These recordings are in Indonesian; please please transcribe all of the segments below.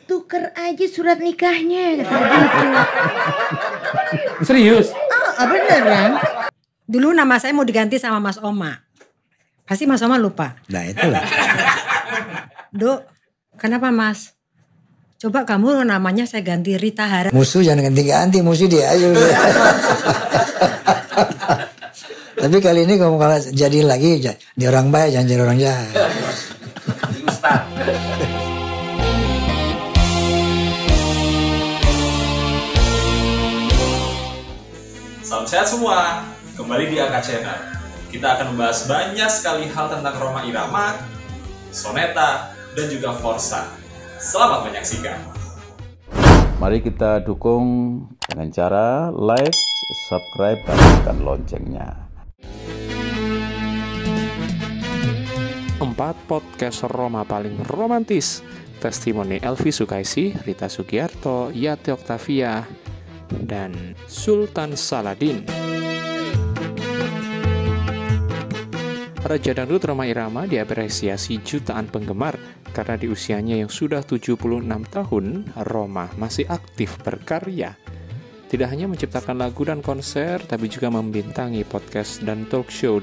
tuker aja surat nikahnya kata gitu. Serius? Beneran. Dulu nama saya mau diganti sama Mas Oma. Pasti Mas Oma lupa. Nah itulah. Dok, kenapa Mas? Coba kamu namanya saya ganti Rita Hara. Musuh jangan ganti-ganti, musuh dia aja. Tapi kali ini kalau jadi lagi, di orang baik jangan jadi orang jahat. Salam sehat semua, kembali di AK Channel. Kita akan membahas banyak sekali hal tentang Rhoma Irama, soneta, dan juga forsa. Selamat menyaksikan. Mari kita dukung dengan cara like, subscribe, dan tekan loncengnya. 4 podcast Rhoma paling romantis. Testimoni Elvi Sukaisi, Rita Sugiarto, Yati Octavia, dan Sultan Saladin. Raja Dangdut Rhoma Irama diapresiasi jutaan penggemar karena di usianya yang sudah 76 tahun, Rhoma masih aktif berkarya. Tidak hanya menciptakan lagu dan konser, tapi juga membintangi podcast dan talk show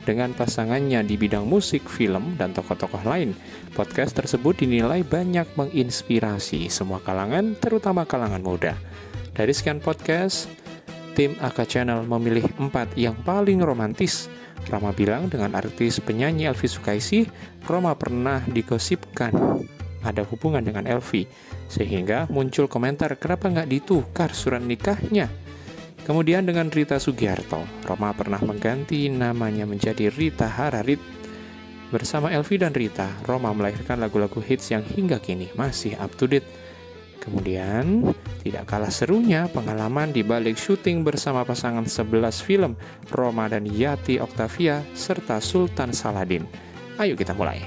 dengan pasangannya di bidang musik, film, dan tokoh-tokoh lain. Podcast tersebut dinilai banyak menginspirasi semua kalangan, terutama kalangan muda. Dari sekian podcast, tim AK Channel memilih 4 yang paling romantis. Rama bilang dengan artis penyanyi Elvi Sukaisi, Rhoma pernah digosipkan ada hubungan dengan Elvi, sehingga muncul komentar kenapa nggak ditukar surat nikahnya. Kemudian dengan Rita Sugiarto, Rhoma pernah mengganti namanya menjadi Rita Hararit. Bersama Elvi dan Rita, Rhoma melahirkan lagu-lagu hits yang hingga kini masih up to date. Kemudian, tidak kalah serunya pengalaman di balik syuting bersama pasangan 11 film, Rhoma dan Yati Octavia, serta Sultan Saladin. Ayo kita mulai.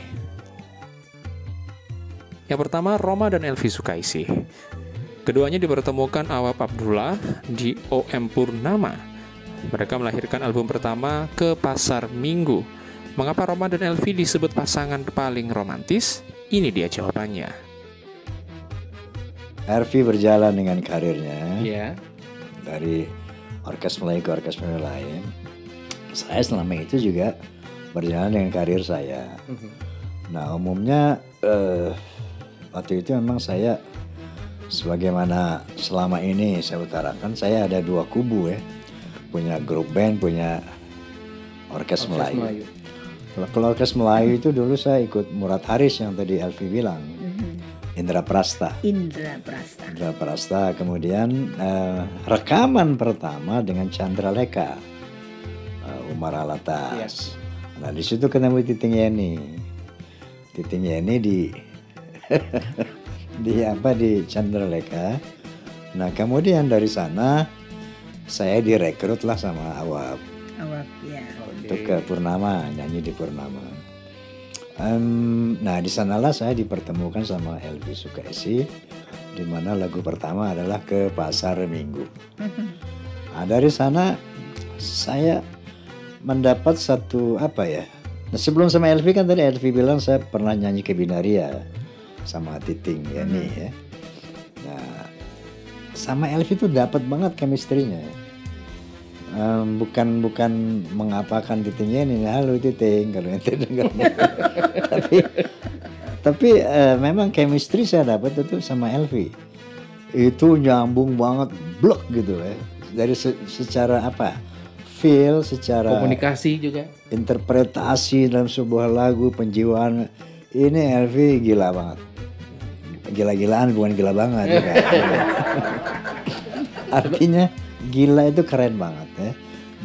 Yang pertama, Rhoma dan Elvi Sukaisi. Keduanya dipertemukan Awap Abdullah di OM Purnama. Mereka melahirkan album pertama Ke Pasar Minggu. Mengapa Rhoma dan Elvi disebut pasangan paling romantis? Ini dia jawabannya. Elvi berjalan dengan karirnya Dari orkes Melayu ke orkes Melayu lain. Saya selama itu juga berjalan dengan karir saya. Nah umumnya waktu itu memang saya, sebagaimana selama ini saya utarakan, saya ada 2 kubu ya. Punya grup band, punya orkes Melayu. Kalau orkes Melayu itu dulu saya ikut Murad Haris yang tadi Elvi bilang. Indra Prasta. Kemudian rekaman pertama dengan Chandra Leka, Umar Alatas. Yes. Nah di situ ketemu Titing Yeni di Chandra Leka. Nah kemudian dari sana saya direkrut lah sama Awap ya. Untuk ke Purnama, nyanyi di Purnama. Nah di sanalah saya dipertemukan sama Elvi Sukaisi, di mana lagu pertama adalah Ke Pasar Minggu. Nah, dari sana saya mendapat satu Nah, sebelum sama Elvi kan tadi Elvi bilang saya pernah nyanyi ke Binaria sama Titing Yeni ya. Nah sama Elvi tuh dapat banget chemistry-nya. Bukan mengapakan Titingnya ini, halo Titing kalau ente dengar. tapi memang chemistry saya dapat itu sama Elvi. Itu nyambung banget, blok gitu ya. Dari secara feel, secara komunikasi juga, interpretasi dalam sebuah lagu, penjiwaan. Ini Elvi gila banget. Gila-gilaan bukan gila banget ya kan? Artinya gila itu keren banget ya.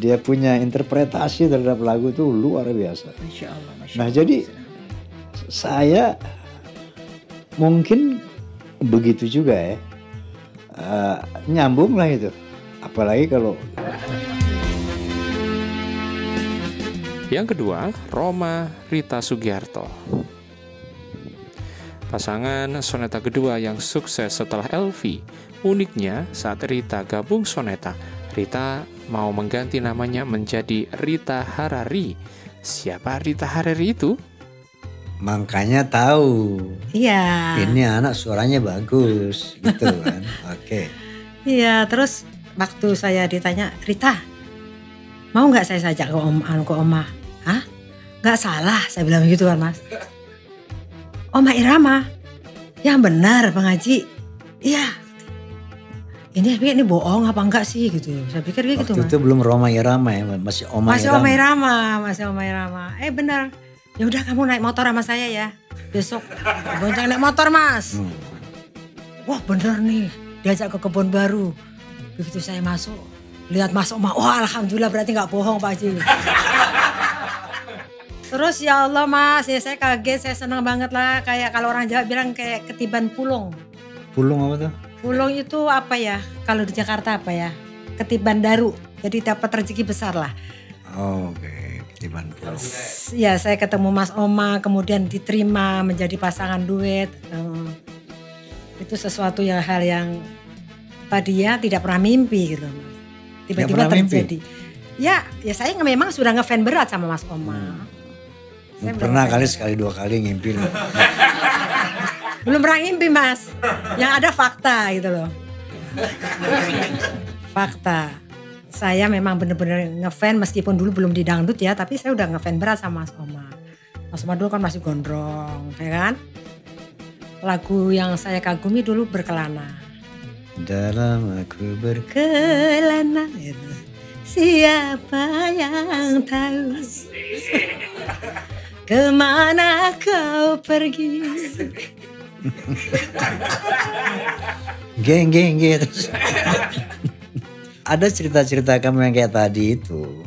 Dia punya interpretasi terhadap lagu itu luar biasa. Masya Allah. Nah jadi saya mungkin begitu juga ya. Nyambung lah itu. Apalagi kalau. Yang kedua, Rhoma Rita Sugiarto. Pasangan soneta kedua yang sukses setelah Elvi. Uniknya, saat Rita gabung soneta, Rita mau mengganti namanya menjadi Rita Harari. Siapa Rita Harari itu? Makanya tahu. Iya. Ini anak suaranya bagus gitu kan. Oke. Iya, terus waktu saya ditanya, Rita, mau nggak saya sajak ke Oma? Hah? Nggak salah, saya bilang gitu kan Mas. Oma Irama, yang benar Bang Haji. Iya. Ini bohong apa enggak sih gitu. Saya pikir kayak gitu Waktu Mas. itu belum Roma Irama ya, masih Oma Irama. Masih Oma Irama. Benar. Ya udah kamu naik motor sama saya ya. Besok bonceng naik motor Mas. Wah bener nih, diajak ke kebun baru. Begitu saya masuk, lihat Mas Oma, wah alhamdulillah berarti nggak bohong Pak Haji. Terus ya Allah Mas, ya saya kaget, saya senang banget lah. Kayak kalau orang Jawa bilang kayak ketiban pulung. Pulung apa tuh? Pulung itu apa ya? Kalau di Jakarta apa ya? Ketiban daru. Jadi dapat rezeki besar lah. Oh, oke. Ketiban pulung. Ya saya ketemu Mas Oma, kemudian diterima menjadi pasangan duet. Itu sesuatu hal yang tadinya tidak pernah mimpi gitu Mas. Tiba-tiba terjadi. Mimpi. Ya saya memang sudah ngefans berat sama Mas Oma. Pernah kali sekali 2 kali ngimpi. Belum pernah ngimpi Mas. Yang ada fakta gitu loh. Fakta. Saya memang benar-benar ngefans meskipun dulu belum di dangdut ya, tapi saya udah ngefans berat sama Mas Oma. Mas Oma dulu kan masih gondrong, ya kan? Lagu yang saya kagumi dulu Berkelana. Dalam aku berkelana, siapa yang tahu kemana kau pergi? Geng terus. Ada cerita-cerita kamu yang kayak tadi itu,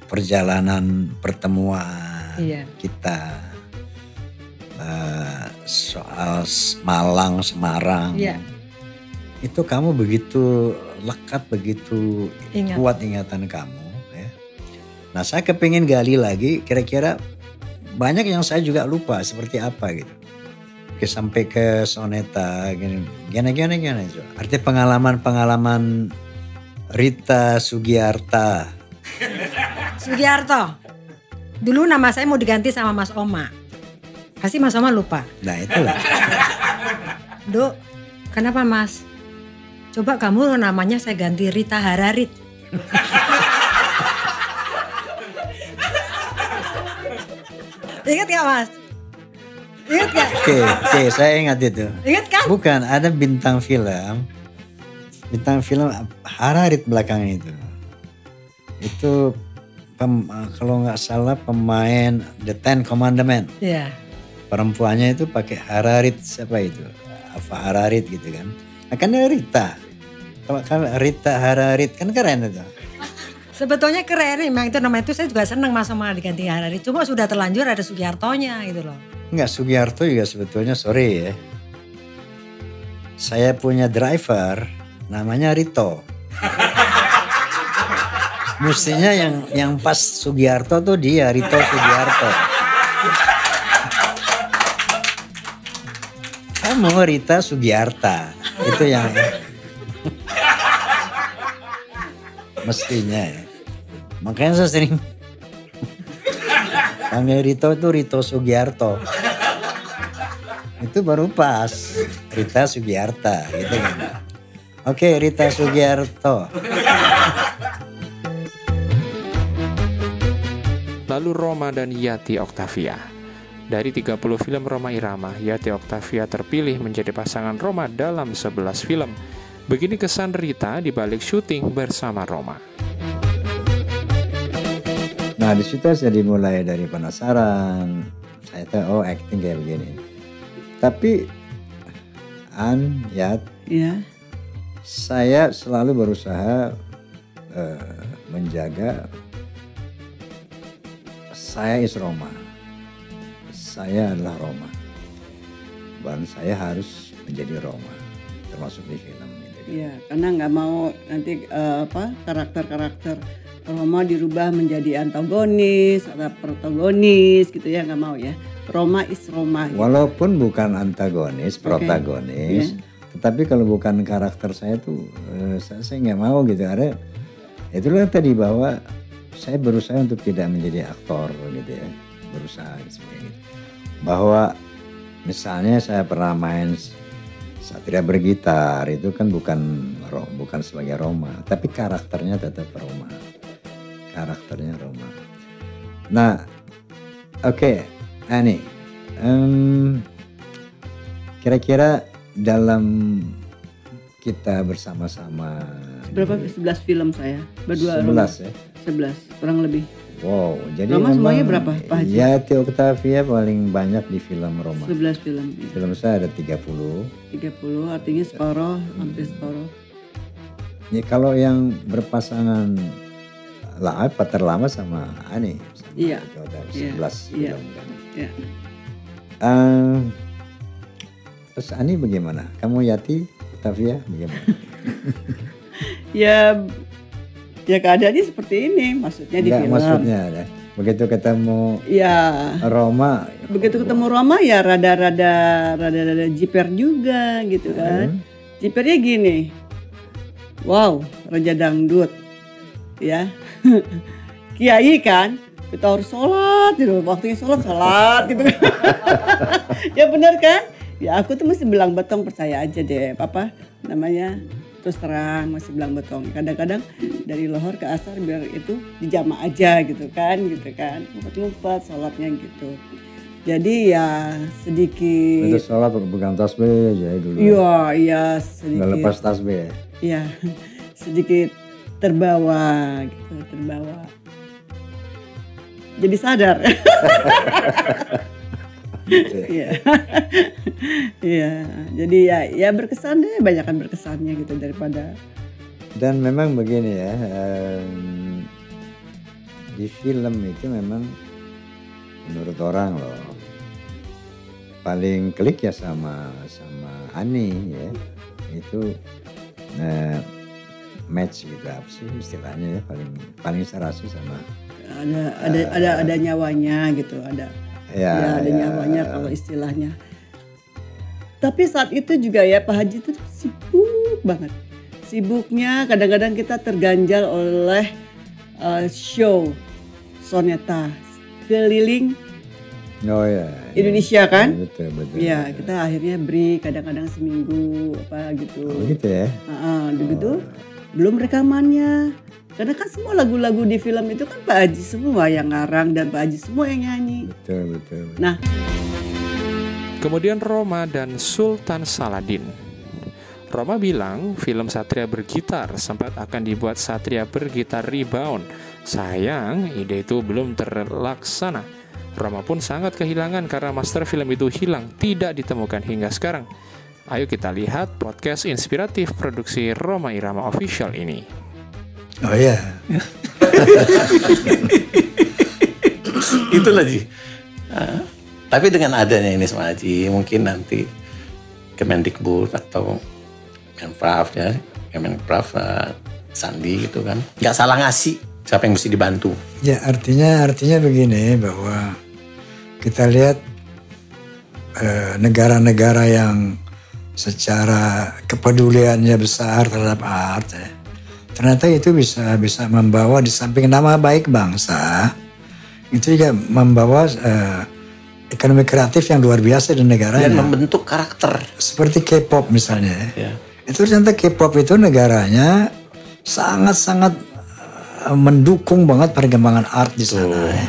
perjalanan pertemuan kita, soal Malang, Semarang. Iya. Itu kamu begitu lekat, begitu kuat ingatan kamu. Ya. Nah saya kepingin gali lagi, kira-kira banyak yang saya juga lupa seperti apa gitu. Oke, sampai ke soneta, gini. Artinya pengalaman Rita Sugiarta. Sugiarto. Dulu nama saya mau diganti sama Mas Oma. Pasti Mas Oma lupa. Nah itulah. Dok, kenapa Mas? Coba kamu namanya saya ganti Rita Hararit. Ingat gak Mas? Ingat gak? Oke, saya ingat itu. Ingat kan? Bukan, ada bintang film Hararit belakangnya itu. Itu kalau nggak salah pemain The Ten Commandment. Iya. Perempuannya itu pakai Hararit, siapa itu? Apa Hararit gitu kan? Akan Rita. Kalau Rita Hararit kan keren itu. Sebetulnya keren, memang itu nama itu saya juga senang Mas Oma diganti Hararit. Cuma sudah terlanjur ada Sugiartonya gitu loh. Enggak, Sugiarto juga sebetulnya sorry ya. Saya punya driver namanya Rito. Mestinya yang pas Sugiarto tuh dia, Rito Sugiarto. Kamu Rita Sugiarta. Itu yang mestinya ya. Makanya saya sering panggil Rito itu Rito Sugiarto. Itu baru pas Rita Sugiarta gitu kan. Oke, Rita Sugiarto. Lalu Roma dan Yati Octavia. Dari 30 film Roma Irama, Yati Octavia terpilih menjadi pasangan Roma dalam 11 film. Begini kesan Rita di balik syuting bersama Roma. Nah di situ saya dimulai dari penasaran. Saya tahu acting kayak begini. Tapi Yat, saya selalu berusaha menjaga saya is Roma. Saya adalah Roma. Dan saya harus menjadi Roma. Termasuk di film. Iya, karena nggak mau nanti karakter-karakter Roma dirubah menjadi antagonis atau protagonis gitu ya, nggak mau ya. Roma is Roma. Gitu. Walaupun bukan antagonis, protagonis, tetapi kalau bukan karakter saya tuh saya nggak mau gitu. Ada itulah tadi bahwa saya berusaha untuk tidak menjadi aktor gitu ya, berusaha seperti itu. bahwa misalnya saya pernah main Satria Bergitar, itu kan bukan sebagai Roma, tapi karakternya tetap Roma. Karakternya Roma. Nah, oke, Ani, kira-kira dalam kita bersama-sama Berapa? 11 film saya berdua. 11 ya? 11 kurang lebih. Wow, jadi Roma memang semuanya berapa, Pak Haji? Ya, Tio Octavia paling banyak di film Roma. 11 film. Ya. Film saya ada 30. 30 artinya separuh, hampir separuh. Ya, kalau yang berpasangan terlama sama Ani. Iya. Itu ada 11 Iya. film kan. Iya. Terus Ani bagaimana? Kamu Yati, Octavia bagaimana? Ya keadaannya seperti ini, maksudnya di film. Maksudnya ada. Begitu ketemu Roma. Begitu ketemu Roma ya rada jiper juga gitu kan. Jipernya gini. Wow, Raja Dangdut. Ya. Kiai kan, kita harus sholat gitu. Waktunya sholat gitu kan. Ya benar kan? Ya aku tuh mesti belang betong, percaya aja deh. Terus terang masih belang betong. Kadang-kadang dari lohor ke asar biar itu dijama aja gitu kan. Ngumpet-ngumpet sholatnya gitu. Jadi ya sedikit. Itu sholat pegang tasbih aja dulu. Iya sedikit. Nggak lepas tasbih ya? Iya sedikit terbawa. Jadi sadar. Gitu. Iya. Jadi ya berkesan deh, banyakan berkesannya gitu daripada. Dan memang begini ya, di film itu memang menurut orang loh paling klik ya sama Ani ya, itu match gitu, apa sih istilahnya ya, paling serasi sama ada nyawanya gitu, ada nyawanya kalau istilahnya. Tapi saat itu juga ya Pak Haji itu sibuk banget. Sibuknya kadang-kadang kita terganjal oleh show soneta keliling Indonesia kan? Betul. Iya, kita akhirnya break kadang-kadang seminggu apa gitu. Oh gitu ya? Begitu. Belum rekamannya. Karena kan semua lagu-lagu di film itu kan Pak Haji semua yang ngarang dan Pak Haji semua yang nyanyi. Betul. Nah. Kemudian Roma dan Sultan Saladin. Roma bilang film Satria Bergitar sempat akan dibuat Satria Bergitar Rebound. Sayang, ide itu belum terlaksana. Roma pun sangat kehilangan karena master film itu hilang, tidak ditemukan hingga sekarang. Ayo kita lihat podcast inspiratif produksi Roma Irama Official ini. Oh iya. Itulah Ji. Tapi dengan adanya ini Mas Haji, mungkin nanti Kemendikbud atau Menpav ya, Kemenpav Sandi gitu kan, nggak salah ngasih siapa yang mesti dibantu. Ya artinya begini, bahwa kita lihat negara-negara yang secara kepeduliannya besar terhadap art ya, ternyata itu bisa membawa di samping nama baik bangsa, itu juga membawa ekonomi kreatif yang luar biasa di negaranya. Dan membentuk karakter. Seperti K-pop misalnya. Ya. Itu ternyata K-pop itu negaranya sangat-sangat mendukung banget perkembangan art di sana. Ya.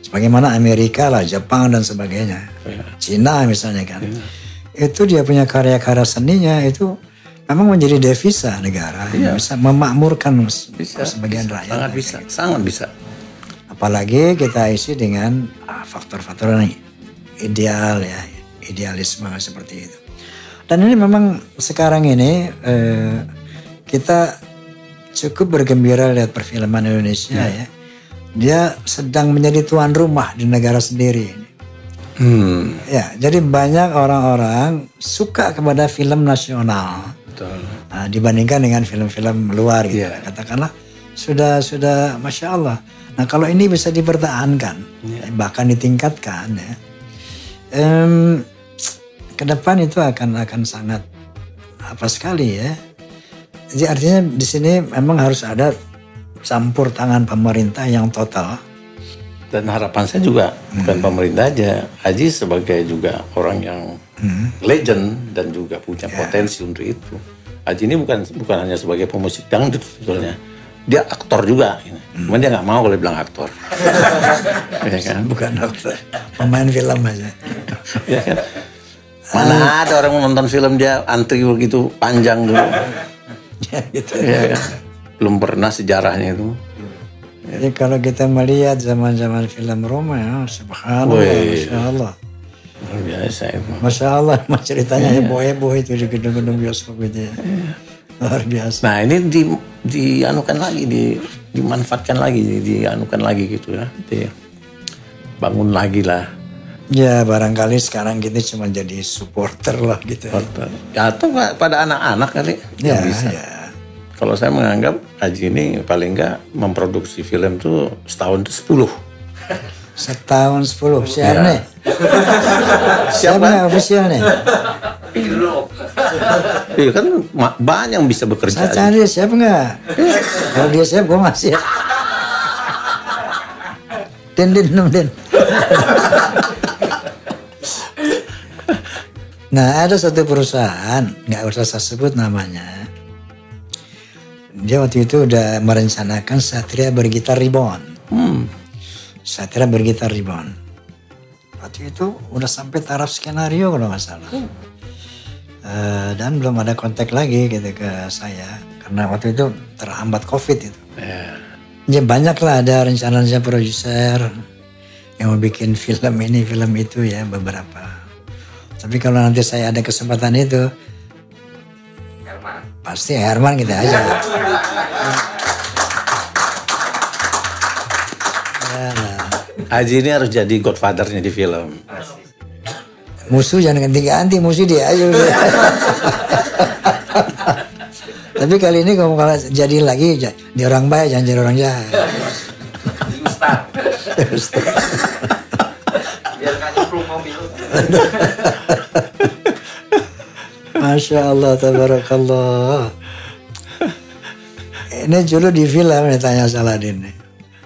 Sebagaimana Amerika lah, Jepang dan sebagainya. Ya. Cina misalnya kan. Ya. Itu dia punya karya-karya seninya itu memang menjadi devisa negara. Ya. Bisa memakmurkan sebagian rakyat. Sangat bisa. Apalagi kita isi dengan faktor-faktor yang ideal ya, idealisme seperti itu. Dan ini memang sekarang ini kita cukup bergembira lihat perfilman Indonesia ya. Dia sedang menjadi tuan rumah di negara sendiri ini. Ya, jadi banyak orang-orang suka kepada film nasional. Betul. Dibandingkan dengan film-film luar gitu. Yeah. Katakanlah sudah Masya Allah. Nah kalau ini bisa dipertahankan, bahkan ditingkatkan ya, ke depan itu akan sangat apa sekali ya. Jadi artinya di sini memang harus ada campur tangan pemerintah yang total. Dan harapan saya juga bukan pemerintah aja, Haji sebagai juga orang yang legend dan juga punya potensi untuk itu. Haji ini bukan hanya sebagai pemusik dangdut sebetulnya, dia aktor juga. Cuman dia nggak mau kalau bilang aktor. Ya kan? Bukan aktor, pemain film aja. Ya kan? Mana ada orang menonton film dia antri begitu panjang dulu. Ya, gitu. Ya kan? Belum pernah sejarahnya itu. Jadi kalau kita melihat zaman-zaman film Roma ya, subhanallah, masya Allah. Luar biasa itu. Masya Allah, ceritanya heboh-heboh itu di gedung-gedung bioskop itu ya. Luar biasa. Nah ini dianukan lagi, dimanfaatkan lagi, dianukan lagi gitu ya. Bangun lagi lah. Ya barangkali sekarang kita cuma jadi supporter lah gitu. Atau pada anak-anak kali Ya, bisa. ya. Kalau saya menganggap Haji ini paling enggak memproduksi film tuh setahun itu 10. Setahun 10, siapa nih? Siapa Siapa official nih? Iya kan banyak yang bisa bekerja. Saya cari siap nggak? Kalau dia siap, gue nggak siap. Den. Nah ada satu perusahaan, nggak usah saya sebut namanya. Dia waktu itu udah merencanakan Satria Bergitar Reborn. Satria Bergitar Reborn. Waktu itu udah sampai taraf skenario kalau nggak salah. Dan belum ada kontak lagi gitu ke saya. Karena waktu itu terhambat COVID itu. Ya banyak lah ada rencana produser yang mau bikin film ini, film itu ya beberapa. Tapi kalau nanti saya ada kesempatan itu, pasti Herman kita aja. Haji ini harus jadi godfather-nya di film. Musuh jangan ganti-ganti, musuh dia aja. Tapi kali ini kalau jadi lagi, di orang baik jangan jadi orang jahat. Ustaz. Biar gak nyemplung mobil. Masya Allah, tabarakallah. Ini dulu di film nih tanya Saladin nih.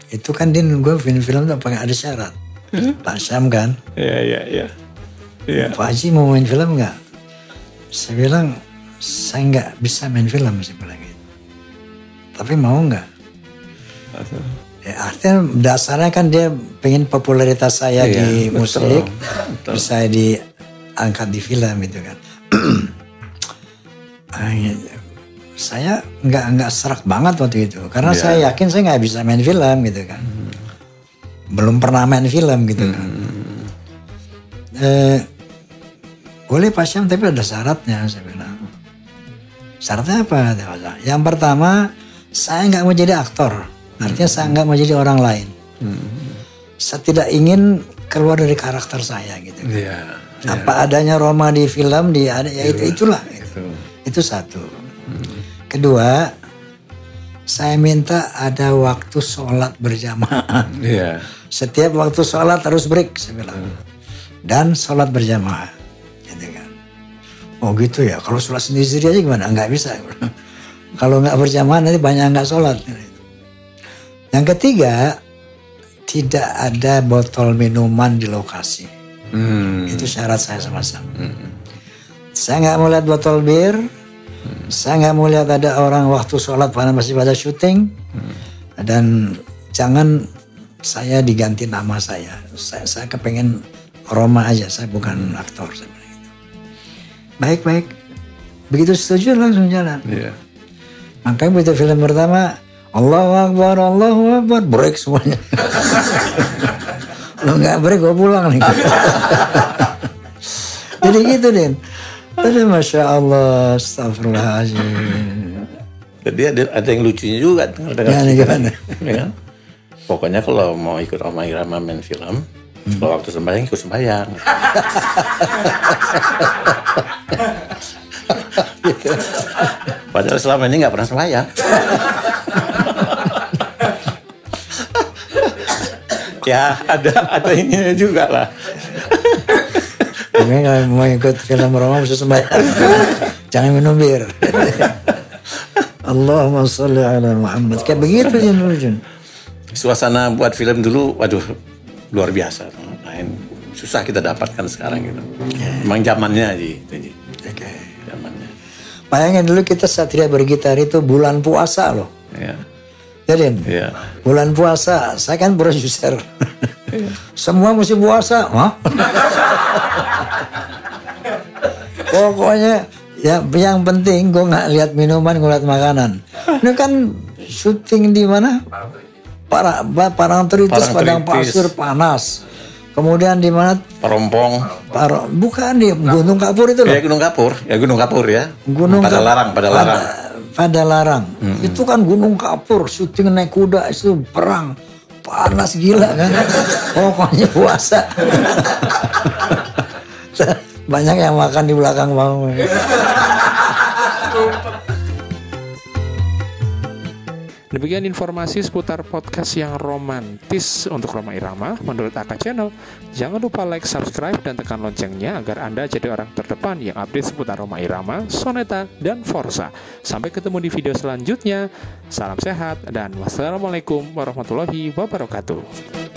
Itu kan Din, gue film tuh pakai ada syarat. Pak Syam kan? Iya. Pak Haji mau main film nggak? Saya bilang saya nggak bisa main film, saya bilang gitu. Tapi mau nggak? Ya, artinya dasarnya kan dia pengen popularitas saya di musik, terus saya diangkat di film gitu kan. Saya nggak serak banget waktu itu karena saya yakin saya nggak bisa main film gitu kan. Belum pernah main film gitu kan. Boleh Pak Syam tapi ada syaratnya, saya bilang. Syaratnya apa? Yang pertama saya nggak mau jadi aktor, artinya saya nggak mau jadi orang lain. Saya tidak ingin keluar dari karakter saya gitu. Apa adanya Roma di film ya itulah. Itu satu. Kedua, saya minta ada waktu sholat berjamaah. Setiap waktu sholat harus break, saya bilang. Dan sholat berjamaah. Gitu kan. Oh gitu ya, kalau sholat sendiri aja gimana? Nggak bisa. Kalau nggak berjamaah nanti banyak nggak sholat. Yang ketiga, tidak ada botol minuman di lokasi. Itu syarat saya sama Sam. Saya nggak mau lihat botol bir. Saya nggak mau lihat ada orang waktu sholat pada masih pada syuting. Dan jangan saya diganti nama saya. Saya kepengen Roma aja, saya bukan aktor. Saya bilang gitu. Baik. Begitu setuju langsung jalan. Makanya begitu film pertama, Allahu Akbar, break semuanya. Lo nggak break, gue pulang nih. Jadi gitu Din. Tapi Masya Allah, astagfirullahaladzim. Jadi ada yang lucunya juga. Gimana? Ya kan? Pokoknya kalau mau ikut Roma Irama main film, kalau waktu sembahyang ikut sembahyang. Padahal selama ini nggak pernah sembahyang. Ya ada ininya juga lah. Pokoknya kalau mau ikut film Roma harus sembahyang. Jangan minum bir. Allahumma sholli ala Muhammad. Kayak begitu Jun. Suasana buat film dulu, waduh luar biasa. Susah kita dapatkan sekarang gitu. Emang zamannya aja itu. Oke. Zamannya. Bayangin dulu kita Satria bergitar itu bulan puasa loh. Iya. Jadi bulan puasa, saya kan produser. Semua mesti puasa. Hah? Pokoknya ya yang penting gue nggak lihat minuman, gue lihat makanan. Ini kan syuting di mana? Parangtritis, Padang Pasir panas. Kemudian di mana? Parompong. Bukan di Gunung Kapur itu loh. Ya Gunung Kapur ya. Gunung Padalarang. Itu kan Gunung Kapur, syuting naik kuda itu perang. Panas gila kan. Pokoknya puasa. Banyak yang makan di belakang bangun. Demikian informasi seputar podcast yang romantis untuk Rhoma Irama menurut AK Channel. Jangan lupa like, subscribe, dan tekan loncengnya agar Anda jadi orang terdepan yang update seputar Rhoma Irama, Soneta, dan Forsa. Sampai ketemu di video selanjutnya. Salam sehat dan wassalamualaikum warahmatullahi wabarakatuh.